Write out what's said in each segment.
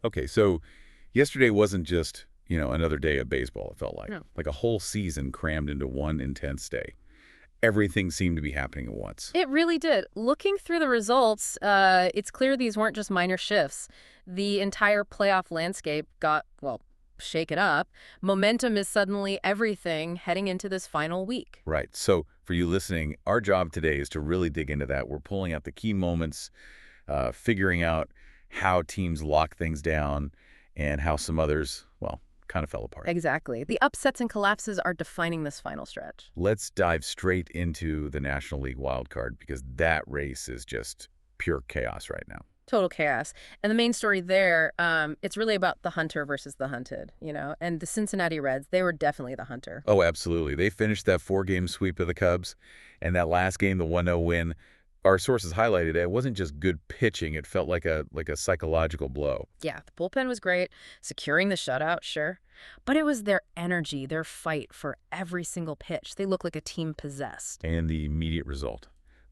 Okay, so yesterday wasn't just, another day of baseball, it felt like. No. Like a whole season crammed into one intense day. Everything seemed to be happening at once. It really did. Looking through the results, it's clear these weren't just minor shifts. The entire playoff landscape got, well, shaken up. Momentum is suddenly everything heading into this final week. Right. So for you listening, our job today is to really dig into that. We're pulling out the key moments, figuring out how teams lock things down and how some others, well, kind of fell apart. Exactly. The upsets and collapses are defining this final stretch. Let's dive straight into the National League wild card because that race is just pure chaos right now. Total chaos. And the main story there, it's really about the hunter versus the hunted, And the Cincinnati Reds, they were definitely the hunter. Oh, absolutely. They finished that 4-game sweep of the Cubs, and that last game, the 1-0 win, our sources highlighted it wasn't just good pitching. It felt like a psychological blow. Yeah, the bullpen was great, securing the shutout, sure. But it was their energy, their fight for every single pitch. They looked like a team possessed. And the immediate result.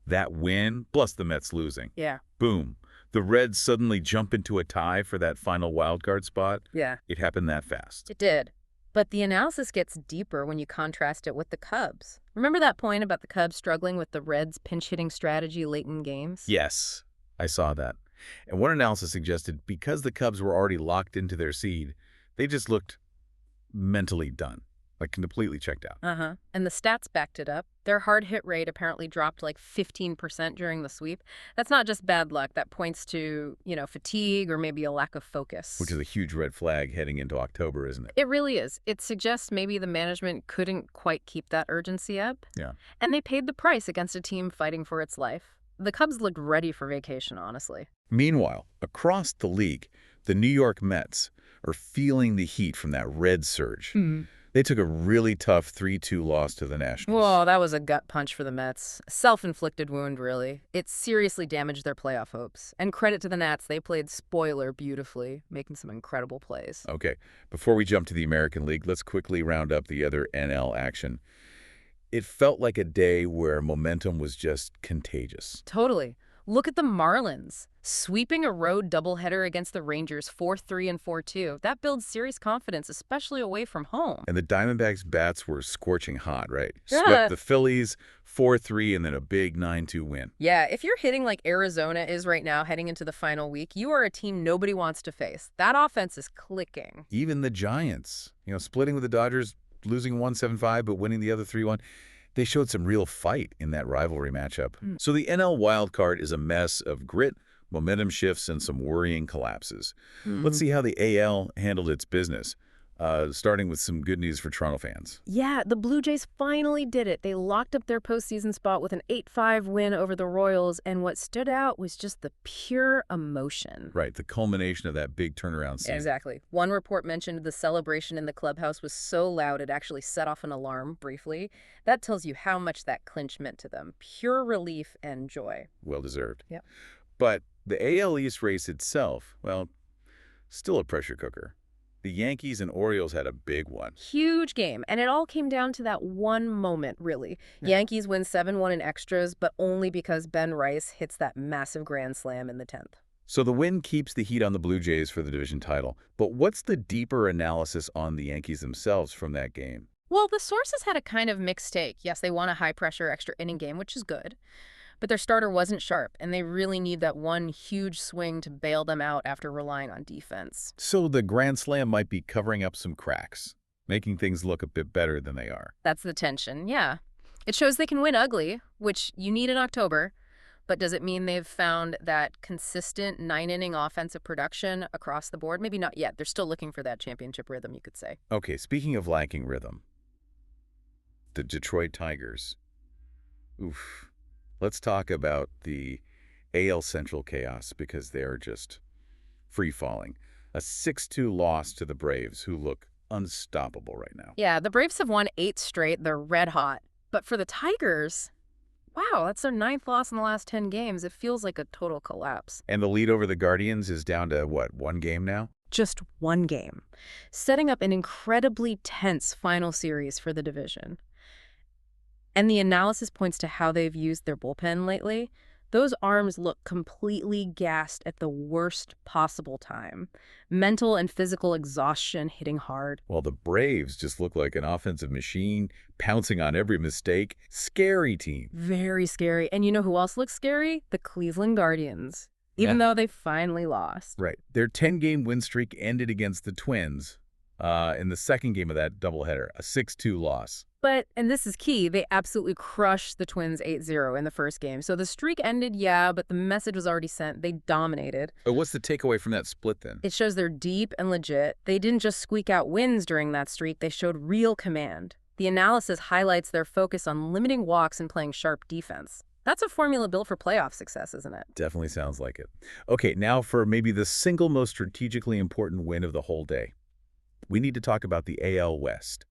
That win, plus the Mets losing. Yeah. Boom. The Reds suddenly jump into a tie for that final wildcard spot. Yeah. It happened that fast. It did. But the analysis gets deeper when you contrast it with the Cubs. Remember that point about the Cubs struggling with the Reds' pinch-hitting strategy late in games? Yes, I saw that. And one analysis suggested because the Cubs were already locked into their seed, they just looked mentally done, like completely checked out. Uh-huh. And the stats backed it up. Their hard hit rate apparently dropped like 15% during the sweep. That's not just bad luck. That points to, fatigue or maybe a lack of focus. Which is a huge red flag heading into October, isn't it? It really is. It suggests maybe the management couldn't quite keep that urgency up. Yeah. And they paid the price against a team fighting for its life. The Cubs looked ready for vacation, honestly. Meanwhile, across the league, the New York Mets are feeling the heat from that red surge. They took a really tough 3-2 loss to the Nationals. Whoa, that was a gut punch for the Mets. Self-inflicted wound, really. It seriously damaged their playoff hopes. And credit to the Nats, they played spoiler beautifully, making some incredible plays. Okay, before we jump to the American League, let's quickly round up the other NL action. It felt like a day where momentum was just contagious. Totally. Look at the Marlins. Sweeping a road doubleheader against the Rangers 4-3 and 4-2. That builds serious confidence, especially away from home. And the Diamondbacks' bats were scorching hot, right? Yeah. Swept the Phillies 4-3 and then a big 9-2 win. Yeah, if you're hitting like Arizona is right now heading into the final week, you are a team nobody wants to face. That offense is clicking. Even the Giants, splitting with the Dodgers, losing 1-7-5 but winning the other 3-1. They showed some real fight in that rivalry matchup. So the NL wildcard is a mess of grit, momentum shifts, and some worrying collapses. Let's see how the AL handled its business, starting with some good news for Toronto fans. Yeah, the Blue Jays finally did it. They locked up their postseason spot with an 8-5 win over the Royals, and what stood out was just the pure emotion. Right, the culmination of that big turnaround season. Exactly. One report mentioned the celebration in the clubhouse was so loud it actually set off an alarm briefly. That tells you how much that clinch meant to them. Pure relief and joy. Well-deserved. Yep. But the AL East race itself, well, still a pressure cooker. The Yankees and Orioles had a big one. Huge game, and it all came down to that one moment, really. Yeah. Yankees win 7-1 in extras, but only because Ben Rice hits that massive grand slam in the 10th. So the win keeps the heat on the Blue Jays for the division title. But what's the deeper analysis on the Yankees themselves from that game? Well, the sources had a kind of mixed take. Yes, they won a high-pressure extra-inning game, which is good. But their starter wasn't sharp, and they really need that one huge swing to bail them out after relying on defense. So the Grand Slam might be covering up some cracks, making things look a bit better than they are. That's the tension, yeah. It shows they can win ugly, which you need in October, but does it mean they've found that consistent 9-inning offensive production across the board? Maybe not yet. They're still looking for that championship rhythm, you could say. Okay, speaking of lacking rhythm, the Detroit Tigers. Oof. Let's talk about the AL Central chaos because they're just free-falling. A 6-2 loss to the Braves, who look unstoppable right now. Yeah, the Braves have won 8 straight. They're red hot. But for the Tigers, wow, that's their 9th loss in the last 10 games. It feels like a total collapse. And the lead over the Guardians is down to, what, 1 game now? Just 1 game, setting up an incredibly tense final series for the division. And the analysis points to how they've used their bullpen lately. Those arms look completely gassed at the worst possible time. Mental and physical exhaustion hitting hard. While the Braves just look like an offensive machine, pouncing on every mistake. Scary team. Very scary. And you know who else looks scary? The Cleveland Guardians. Even though they finally lost. Right. Their 10-game win streak ended against the Twins in the second game of that doubleheader, a 6-2 loss. But, and this is key, they absolutely crushed the Twins 8-0 in the first game. So the streak ended, yeah, but the message was already sent. They dominated. What's the takeaway from that split then? It shows they're deep and legit. They didn't just squeak out wins during that streak. They showed real command. The analysis highlights their focus on limiting walks and playing sharp defense. That's a formula built for playoff success, isn't it? Definitely sounds like it. Okay, now for maybe the single most strategically important win of the whole day. We need to talk about the AL West.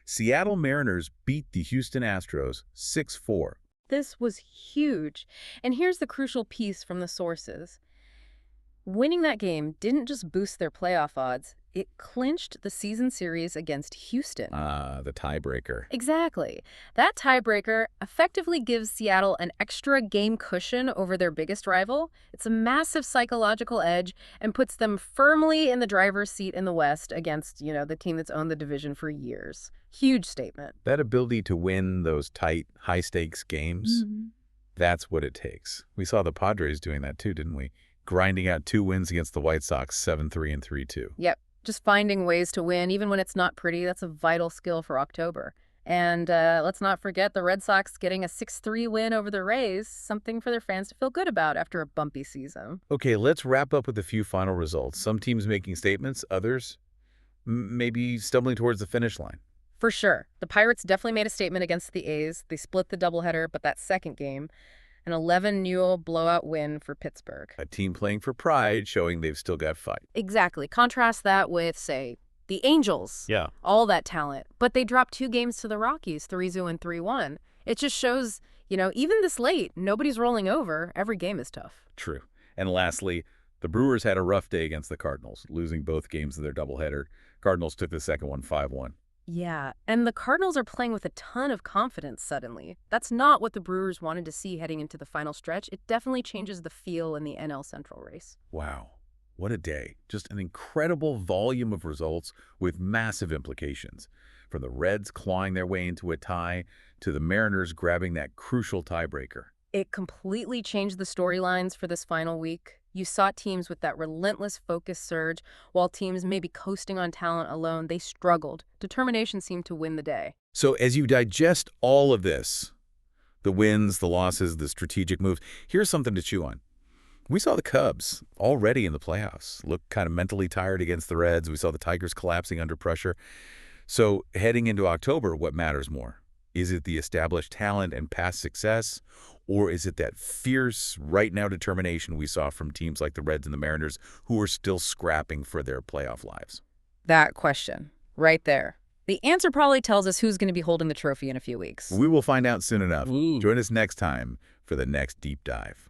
Seattle Mariners beat the Houston Astros 6-4. This was huge. And here's the crucial piece from the sources. Winning that game didn't just boost their playoff odds, it clinched the season series against Houston. The tiebreaker. Exactly. That tiebreaker effectively gives Seattle an extra game cushion over their biggest rival. It's a massive psychological edge and puts them firmly in the driver's seat in the West against, the team that's owned the division for years. Huge statement. That ability to win those tight, high-stakes games, that's what it takes. We saw the Padres doing that too, didn't we? Grinding out 2 wins against the White Sox, 7-3 and 3-2. Yep. Just finding ways to win, even when it's not pretty, that's a vital skill for October. And let's not forget the Red Sox getting a 6-3 win over the Rays, something for their fans to feel good about after a bumpy season. Okay, let's wrap up with a few final results. Some teams making statements, others maybe stumbling towards the finish line. For sure. The Pirates definitely made a statement against the A's. They split the doubleheader, but that second game, an 11-0 blowout win for Pittsburgh. A team playing for pride, showing they've still got fight. Exactly. Contrast that with, say, the Angels. Yeah. All that talent. But they dropped 2 games to the Rockies, 3-0 and 3-1. It just shows, even this late, nobody's rolling over. Every game is tough. True. And lastly, the Brewers had a rough day against the Cardinals, losing both games of their doubleheader. Cardinals took the second one 5-1. Yeah, and the Cardinals are playing with a ton of confidence suddenly. That's not what the Brewers wanted to see heading into the final stretch. It definitely changes the feel in the NL Central race. Wow, what a day. Just an incredible volume of results with massive implications. From the Reds clawing their way into a tie to the Mariners grabbing that crucial tiebreaker. It completely changed the storylines for this final week. You saw teams with that relentless focus surge, while teams maybe coasting on talent alone, they struggled. Determination seemed to win the day. So as you digest all of this, the wins, the losses, the strategic moves, here's something to chew on. We saw the Cubs already in the playoffs, look kind of mentally tired against the Reds. We saw the Tigers collapsing under pressure. So heading into October, what matters more? Is it the established talent and past success? Or is it that fierce, right-now determination we saw from teams like the Reds and the Mariners who are still scrapping for their playoff lives? That question, right there. The answer probably tells us who's going to be holding the trophy in a few weeks. We will find out soon enough. Ooh. Join us next time for the next deep dive.